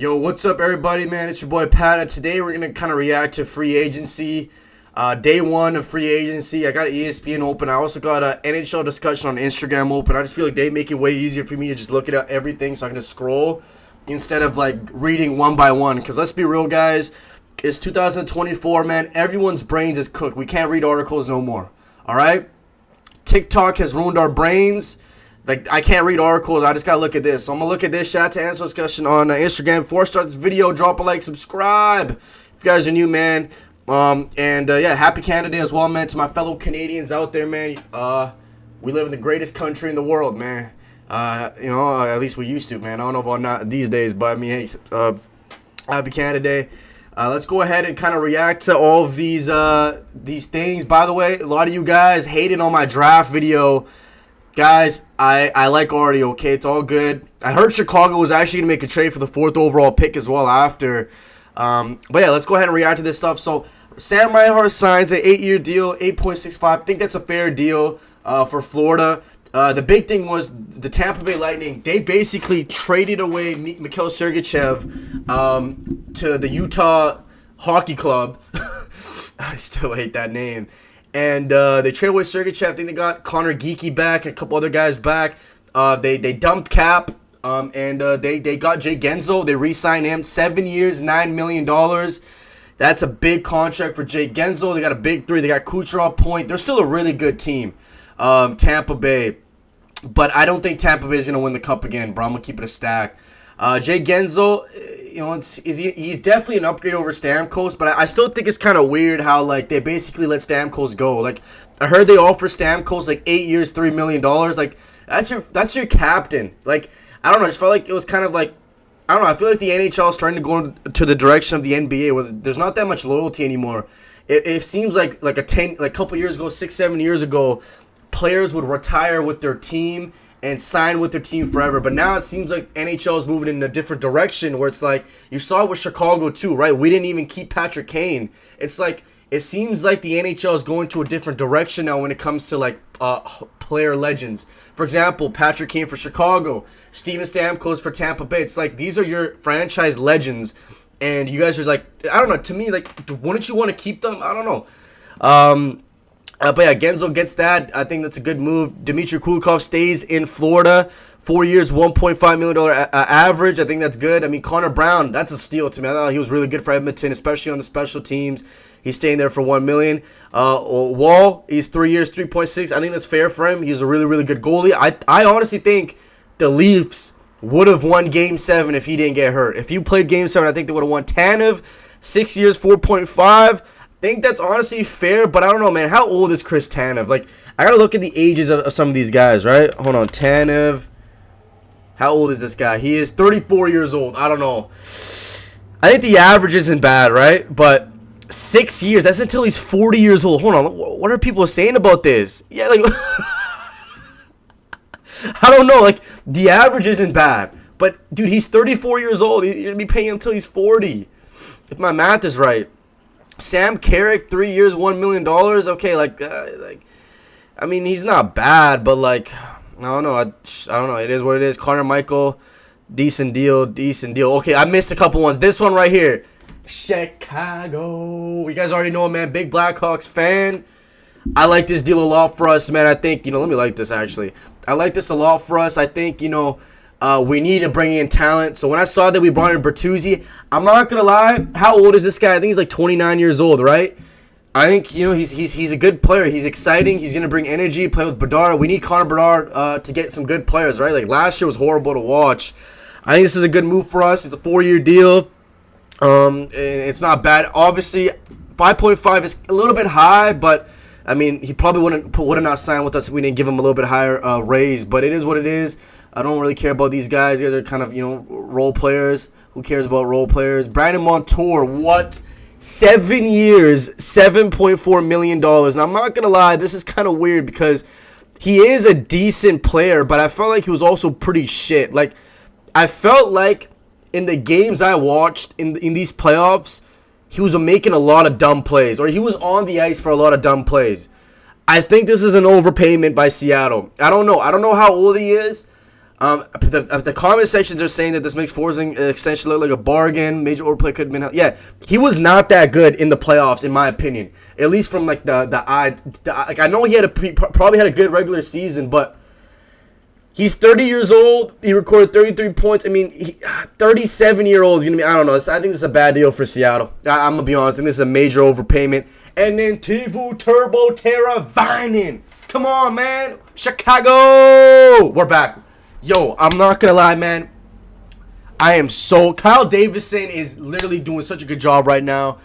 Yo, what's up, everybody, man? It's your boy PADDA. Today, we're going to kind of react to free agency. Day one of free agency. I got an ESPN open. I also got an NHL discussion on Instagram open. I just feel like they make it way easier for me to just look at everything so I can just scroll instead of, like, reading one by one. Because let's be real, guys. It's 2024, man. Everyone's brains is cooked. We can't read articles no more. All right? TikTok has ruined our brains. Like, I can't read articles. I just got to look at this. So I'm going to look at this. Shout out to Answer Discussion on Instagram. Before I start this video, drop a like, subscribe. If you guys are new, man. Yeah, happy Canada Day as well, man. To my fellow Canadians out there, man. We live in the greatest country in the world, man. At least we used to, man. I don't know about not these days, but I mean, hey, happy Canada Day. Let's go ahead and kind of react to all of these things. By the way, a lot of you guys hated on my draft video. Guys, I like Artie, okay? It's all good. I heard Chicago was actually going to make a trade for the 4th overall pick as well after. But yeah, let's go ahead and react to this stuff. So, Sam Reinhart signs an 8-year deal, 8.65. I think that's a fair deal for Florida. The big thing was the Tampa Bay Lightning. They basically traded away Mikhail Sergachev to the Utah Hockey Club. I still hate that name. And they traded away Sergachev. I think they got Connor Geeky back and a couple other guys back. They dumped Cap, and they got Jay Genzo. They re-signed him. 7 years, $9 million. That's a big contract for Jay Genzo. They got a big three. They got Kucherov, Point. They're still a really good team, Tampa Bay. But I don't think Tampa Bay is going to win the cup again, bro. I'm going to keep it a stack. Jay Genzo, he's definitely an upgrade over Stamkos, but I still think it's kind of weird how, like, they basically let Stamkos go. Like, I heard they offer Stamkos, like, 8 years, $3 million. Like, that's your captain. Like, I don't know. I just felt like it was kind of like, I don't know. I feel like the NHL is starting to go to the direction of the NBA where there's not that much loyalty anymore. It seems like a couple years ago, 6-7 years ago, players would retire with their team and sign with their team forever. But now it seems like NHL is moving in a different direction where it's like, you saw it with Chicago too, right? We didn't even keep Patrick Kane. It's like, it seems like the NHL is going to a different direction now when it comes to, like, player legends. For example, Patrick Kane for Chicago, Steven Stamkos for Tampa Bay. It's like, these are your franchise legends, and you guys are like, I don't know, to me, like, wouldn't you want to keep them? I don't know. But yeah, Genzo gets that. I think that's a good move. Dmitry Kulikov stays in Florida. 4 years, $1.5 million average. I think that's good. I mean, Connor Brown, that's a steal to me. I thought he was really good for Edmonton, especially on the special teams. He's staying there for $1 million. Wall, he's 3 years, 3.6. I think that's fair for him. He's a really, really good goalie. I honestly think the Leafs would have won Game 7 if he didn't get hurt. If he played Game 7, I think they would have won. Tanev, 6 years, 4.5. Think that's honestly fair, but I don't know, man. How old is Chris Tanev? Like, I gotta look at the ages of some of these guys, right? Hold on, Tanev. How old is this guy? He is 34 years old. I don't know. I think the average isn't bad, right? But 6 years, that's until he's 40 years old. Hold on, what are people saying about this? Yeah, like, I don't know. Like, the average isn't bad. But, dude, he's 34 years old. You're gonna be paying him until he's 40. If my math is right. Sam Carrick, 3 years, $1 million. Okay, I mean, he's not bad, but, like, I don't know. I don't know. It is what it is. Connor Michael, decent deal. Okay, I missed a couple ones. This one right here, Chicago. You guys already know, man. Big Blackhawks fan. I like this deal a lot for us, man. I think, let me like this, actually. I like this a lot for us. I think, we need to bring in talent. So when I saw that we brought in Bertuzzi, I'm not going to lie. How old is this guy? I think he's like 29 years old, right? I think, he's a good player. He's exciting. He's going to bring energy, play with Bedard. We need Connor Bedard to get some good players, right? Like, last year was horrible to watch. I think this is a good move for us. It's a 4-year deal. It's not bad. Obviously, 5.5 is a little bit high, but, I mean, he probably would not sign with us if we didn't give him a little bit higher raise. But it is what it is. I don't really care about these guys. These guys are kind of, role players. Who cares about role players? Brandon Montour, what? 7 years, $7.4 million. And I'm not going to lie, this is kind of weird because he is a decent player, but I felt like he was also pretty shit. Like, I felt like in the games I watched in these playoffs, he was making a lot of dumb plays, or he was on the ice for a lot of dumb plays. I think this is an overpayment by Seattle. I don't know. I don't know how old he is. The comment sections are saying that this makes Forsling extension look like a bargain. Major overplay could have been. Yeah, he was not that good in the playoffs, in my opinion. At least from like the eye. Like I know he had probably had a good regular season, but he's 30 years old. He recorded 33 points. I mean, 37-year-old is gonna be. I don't know. I think this is a bad deal for Seattle. I'm gonna be honest. I think this is a major overpayment. And then Teuvo Turbo Teravainen. Come on, man. Chicago. We're back. Yo, I'm not going to lie, man. Kyle Davison is literally doing such a good job right now.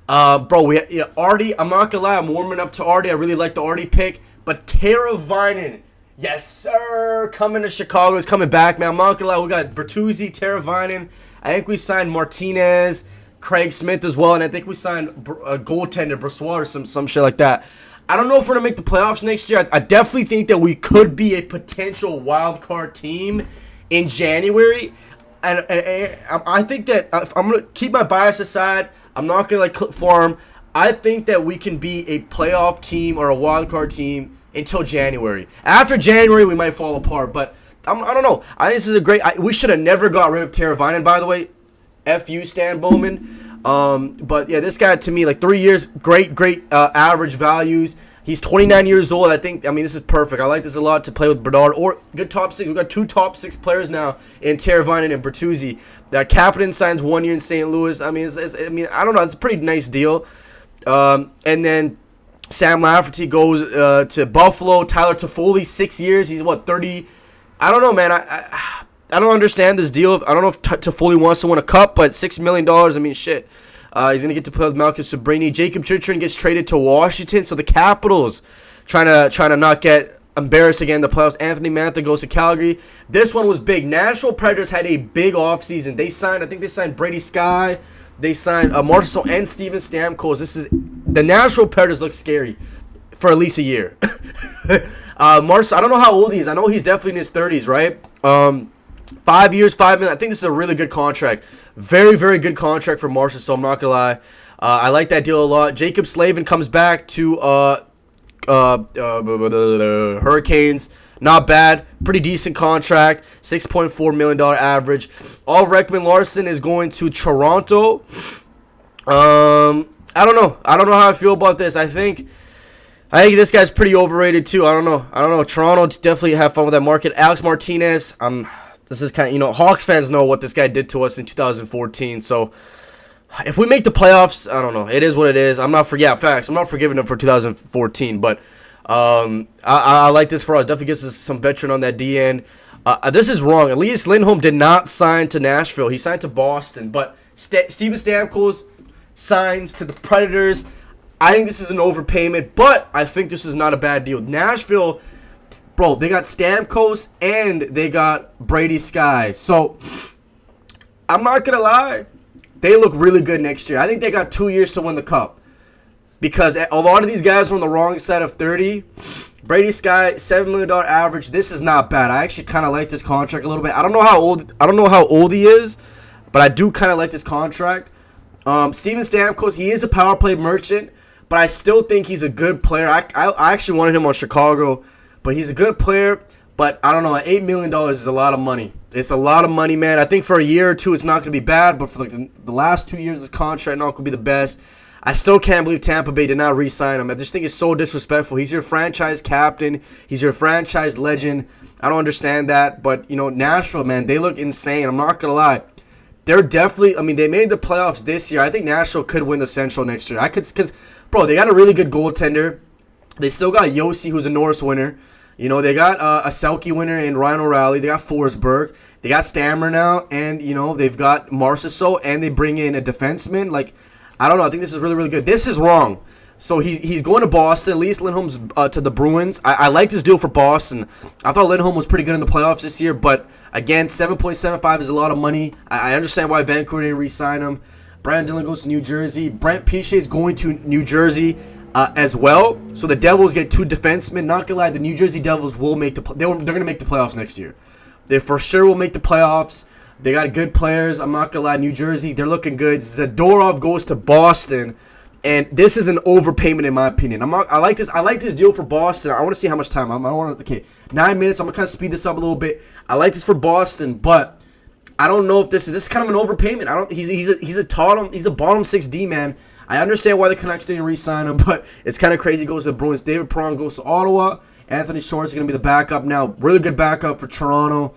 Bro, Artie, I'm not going to lie. I'm warming up to Artie. I really like the Artie pick. But Teravainen, yes, sir. Coming to Chicago. He's coming back, man. I'm not going to lie. We got Bertuzzi, Teravainen. I think we signed Martinez, Craig Smith as well. And I think we signed a goaltender, Brossoit, or some shit like that. I don't know if we're going to make the playoffs next year. I definitely think that we could be a potential wild card team in January. And I think that I'm going to keep my bias aside. I'm not going to farm. I think that we can be a playoff team or a wild card team until January. After January, we might fall apart. But I don't know. I think this is a great. We should have never got rid of Teravainen, by the way. F you, Stan Bowman. But yeah, this guy to me, like 3 years, great average values. He's 29 years old. I mean, this is perfect. I like this a lot to play with Bernard or good top six. We've got 2 top 6 players now in Teravainen and Bertuzzi. Kapanen signs 1 year in St. Louis. I mean, I don't know. It's a pretty nice deal. And then Sam Lafferty goes to Buffalo. Tyler Toffoli, 6 years. He's what, 30? I don't know, man. I don't understand this deal. I don't know if Toffoli wants to win a cup, but $6 million, I mean, shit. He's going to get to play with Malcolm Sabrini. Jacob Chitrin gets traded to Washington, so the Capitals trying to not get embarrassed again in the playoffs. Anthony Mantha goes to Calgary. This one was big. Nashville Predators had a big offseason. I think they signed Brady Skye. They signed Marcel and Steven Stamkos. The Nashville Predators look scary for at least a year. Marcel, I don't know how old he is. I know he's definitely in his 30s, right? 5 years, $5 million. I think this is a really good contract. Very, very good contract for Marshall, so I'm not going to lie. I like that deal a lot. Jacob Slavin comes back to Hurricanes. Not bad. Pretty decent contract. $6.4 million average. Rekman Larson is going to Toronto. I don't know. I don't know how I feel about this. I think this guy's pretty overrated too. I don't know. Toronto definitely have fun with that market. Alex Martinez. This is kind of, Hawks fans know what this guy did to us in 2014. So if we make the playoffs, I don't know. It is what it is. I'm not forgiving him for 2014. But I like this for us. Definitely gets us some veteran on that DN. This is wrong. Elias Lindholm did not sign to Nashville. He signed to Boston. But Steven Stamkos signs to the Predators. I think this is an overpayment, but I think this is not a bad deal. Nashville, bro, they got Stamkos and they got Brady Skye. So, I'm not going to lie. They look really good next year. I think they got 2 years to win the Cup. Because a lot of these guys are on the wrong side of 30. Brady Skye, $7 million average. This is not bad. I actually kind of like this contract a little bit. I don't know how old he is, but I do kind of like this contract. Steven Stamkos, he is a power play merchant, but I still think he's a good player. I actually wanted him on Chicago, but he's a good player. But I don't know, $8 million is a lot of money. It's a lot of money, man. I think for a year or two it's not going to be bad, but for like the last 2 years of his contract, not going to be the best. I still can't believe Tampa Bay did not re-sign him. I just think it's so disrespectful. He's your franchise captain. He's your franchise legend. I don't understand that. But, Nashville, man, they look insane. I'm not going to lie. They're definitely, they made the playoffs this year. I think Nashville could win the Central next year. Because, bro, they got a really good goaltender. They still got Yossi, who's a Norris winner. They got a Selke winner in Ryan O'Reilly. They got Forsberg. They got Stammer now. And, they've got Marchessault. And they bring in a defenseman. I don't know. I think this is really, really good. This is wrong. So he's going to Boston. At least Lindholm's to the Bruins. I like this deal for Boston. I thought Lindholm was pretty good in the playoffs this year. But, again, 7.75 is a lot of money. I understand why Vancouver didn't re-sign him. Brandon Dillon goes to New Jersey. Brent Piche is going to New Jersey as well. So the Devils get 2 defensemen. Not going to lie, the New Jersey Devils will make they're going to make the playoffs next year. They for sure will make the playoffs. They got good players. I'm not going to lie, New Jersey, they're looking good. Zadorov goes to Boston. And this is an overpayment in my opinion. I like this. I like this deal for Boston. I want to see how much time. I don't want to. Okay, 9 minutes. I'm gonna kind of speed this up a little bit. I like this for Boston, but I don't know if this is kind of an overpayment. I don't. He's a bottom 6 D man. I understand why the Canucks didn't re-sign him, but it's kind of crazy. He goes to the Bruins. David Perron goes to Ottawa. Anthony Shores is going to be the backup now. Really good backup for Toronto.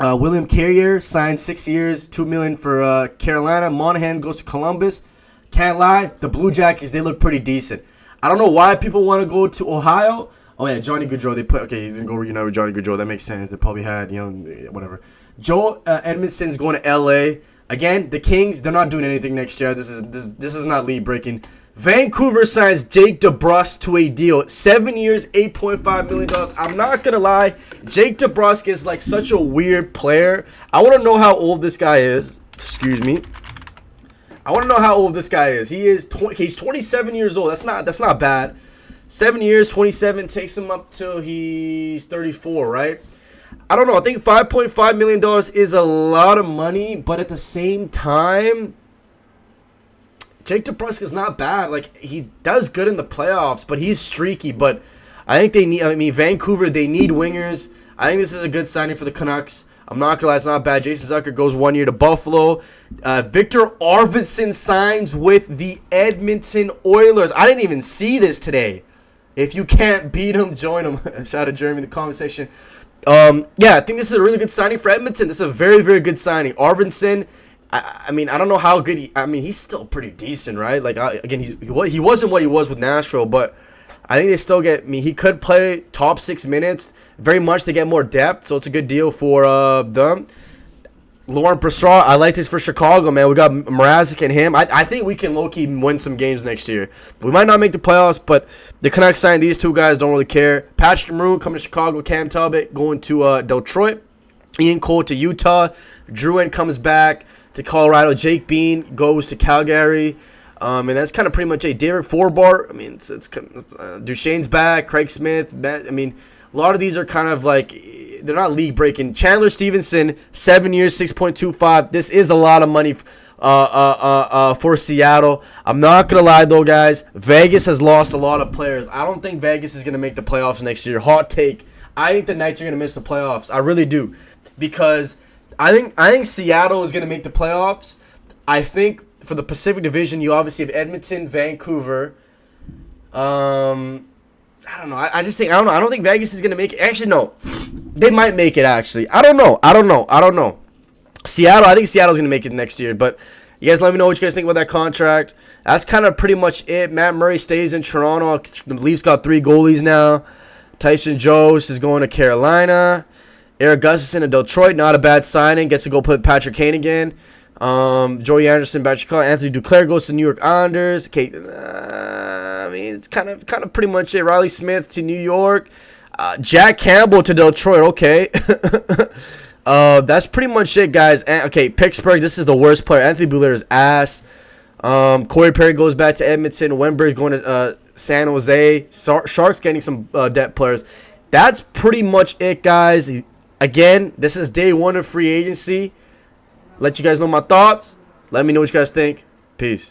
William Carrier signed 6 years, $2 million for Carolina. Monahan goes to Columbus. Can't lie, the Blue Jackets, they look pretty decent. I don't know why people want to go to Ohio. Oh yeah, Johnny Gaudreau. He's gonna go reunite with Johnny Gaudreau. That makes sense. They probably had whatever. Joe Edmondson's going to L.A. Again, the Kings, they're not doing anything next year. This is not league breaking. Vancouver signs Jake DeBrusk to a deal. 7 years, $8.5 million. I'm not going to lie. Jake DeBrusk is like such a weird player. I want to know how old this guy is. Excuse me. I want to know how old this guy is. He's 27 years old. That's not bad. 7 years, 27 takes him up till he's 34, right? I don't know. I think $5.5 million is a lot of money, but at the same time, Jake DeBrusk is not bad. Like, he does good in the playoffs, but he's streaky. But I think Vancouver, they need wingers. I think this is a good signing for the Canucks. I'm not going to lie, it's not bad. Jason Zucker goes 1 year to Buffalo. Victor Arvidsson signs with the Edmonton Oilers. I didn't even see this today. If you can't beat him, join him. Shout out to Jeremy in the comment section. Yeah, I think this is a really good signing for Edmonton. This is a very, very good signing. Arvidsson, I don't know how good he's still pretty decent, right? Like, again, he wasn't what he was with Nashville, but I think they still he could play top 6 minutes very much to get more depth, so it's a good deal for them. Laurent Brossoit, I like this for Chicago, man. We got Mrazek and him. I think we can low-key win some games next year. We might not make the playoffs, but the Canucks signed these 2 guys, don't really care. Patrick Maroon coming to Chicago. Cam Talbot going to Detroit. Ian Cole to Utah. Drouin comes back to Colorado. Jake Bean goes to Calgary. And that's kind of pretty much it. David Forbart, Duchesne's back. Craig Smith. A lot of these are kind of like, they're not league breaking. Chandler Stevenson, 7 years, 6.25. This is a lot of money for Seattle. I'm not gonna lie though, guys. Vegas has lost a lot of players. I don't think Vegas is gonna make the playoffs next year. Hot take. I think the Knights are gonna miss the playoffs. I really do, because I think Seattle is gonna make the playoffs. I think for the Pacific Division, you obviously have Edmonton, Vancouver. I don't know. I don't think Vegas is going to make it. Actually, no. They might make it, actually. I don't know. Seattle, I think Seattle's going to make it next year. But you guys let me know what you guys think about that contract. That's kind of pretty much it. Matt Murray stays in Toronto. The Leafs got 3 goalies now. Tyson Jost is going to Carolina. Eric Gustafson to Detroit. Not a bad signing. Gets to go play with Patrick Kane again. Joey Anderson back to Chicago. Anthony Duclair goes to New York Islanders. Okay, it's kind of pretty much it. Riley Smith to New York. Jack Campbell to Detroit. Okay. That's pretty much it, guys. Okay, Pittsburgh, this is the worst player. Anthony Belair is ass. Corey Perry goes back to Edmonton. Wenberg's going to San Jose. Sharks getting some depth players. That's pretty much it, guys. Again, this is day 1 of free agency. Let you guys know my thoughts. Let me know what you guys think. Peace.